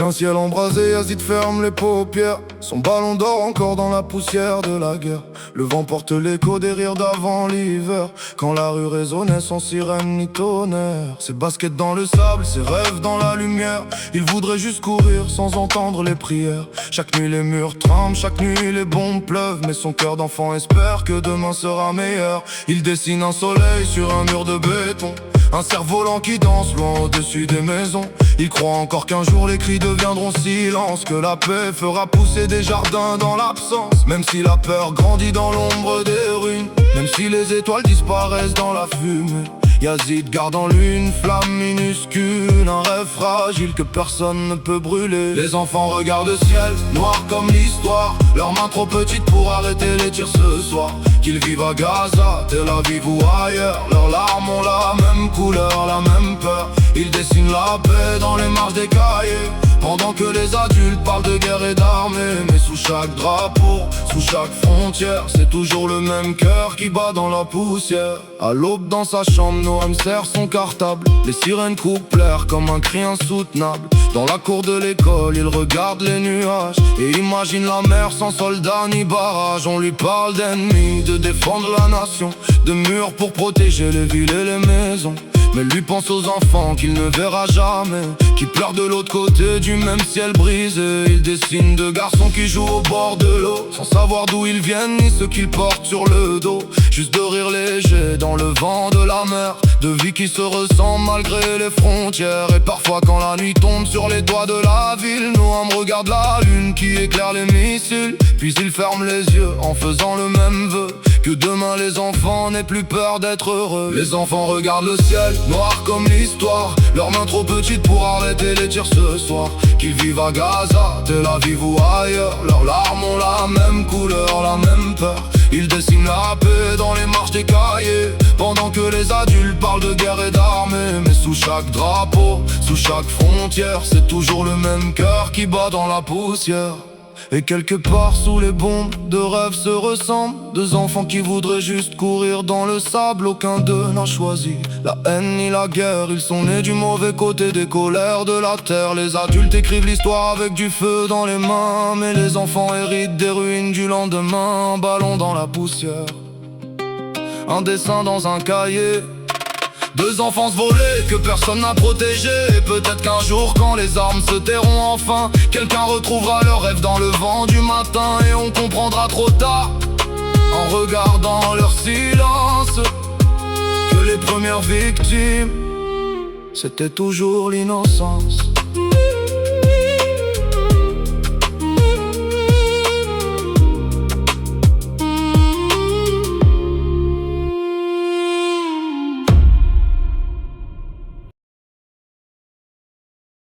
Sous un ciel embrasé, Yazid ferme les paupières. Son ballon d'or encore dans la poussière de la guerre. Le vent porte l'écho des rires d'avant l'hiver. Quand la rue résonnait sans sirène ni tonnerre. Ses baskets dans le sable, ses rêves dans la lumière. Il voudrait juste courir sans entendre les prières. Chaque nuit les murs tremblent, chaque nuit les bombes pleuvent. Mais son cœur d'enfant espère que demain sera meilleur. Il dessine un soleil sur un mur de béton. Un cerf-volant qui danse loin au-dessus des maisons. Il croit encore qu'un jour les cris deviendront silence, que la paix fera pousser des jardins dans l'absence. Même si la peur grandit dans l'ombre des ruines, même si les étoiles disparaissent dans la fumée, Yazid garde en lui une flamme minuscule, un rêve fragile que personne ne peut brûler. Les enfants regardent le ciel, noir comme l'histoire, leurs mains trop petites pour arrêter les tirs ce soir. Qu'ils vivent à Gaza, Tel Aviv ou ailleurs, leurs larmes ont la même couleur, la même peur. Ils dessinent la paix dans les marges des cahiers, pendant que les adultes parlent de guerre et d'armée. Mais sous chaque drapeau, sous chaque frontière, c'est toujours le même cœur qui bat dans la poussière. À l'aube dans sa chambre, Noam serre son cartable. Les sirènes coupent l'air comme un cri insoutenable. Dans la cour de l'école, il regarde les nuages et imagine la mer sans soldats ni barrages. On lui parle d'ennemis, de défendre la nation, de murs pour protéger les villes et les maisons. Mais lui pense aux enfants qu'il ne verra jamais, qui pleurent de l'autre côté du même ciel brisé. Il dessine deux garçons qui jouent au bord de l'eau, sans savoir d'où ils viennent ni ce qu'ils portent sur le dos. Juste de rire léger dans le vent de la mer, de vie qui se ressent malgré les frontières. Et parfois quand la nuit tombe sur les toits de la ville, Noam regarde la lune qui éclaire les missiles. Puis il ferme les yeux en faisant le même vœu, que demain les enfants n'aient plus peur d'être heureux. Les enfants regardent le ciel, noir comme l'histoire, leurs mains trop petites pour arrêter les tirs ce soir. Qu'ils vivent à Gaza, Tel Aviv ou ailleurs, leurs larmes ont la même couleur, la même peur. Ils dessinent la paix dans les marches des cahiers, pendant que les adultes parlent de guerre et d'armée. Mais sous chaque drapeau, sous chaque frontière, c'est toujours le même cœur qui bat dans la poussière. Et quelque part sous les bombes, deux rêves se ressemblent. Deux enfants qui voudraient juste courir dans le sable. Aucun d'eux n'a choisi la haine ni la guerre. Ils sont nés du mauvais côté des colères de la terre. Les adultes écrivent l'histoire avec du feu dans les mains, mais les enfants héritent des ruines du lendemain. Un ballon dans la poussière, un dessin dans un cahier. Deux enfances volées que personne n'a protégées. Et peut-être qu'un jour quand les armes se tairont enfin, quelqu'un retrouvera leur rêve dans le vent du matin. Et on comprendra trop tard, en regardant leur silence, que les premières victimes, c'était toujours l'innocence.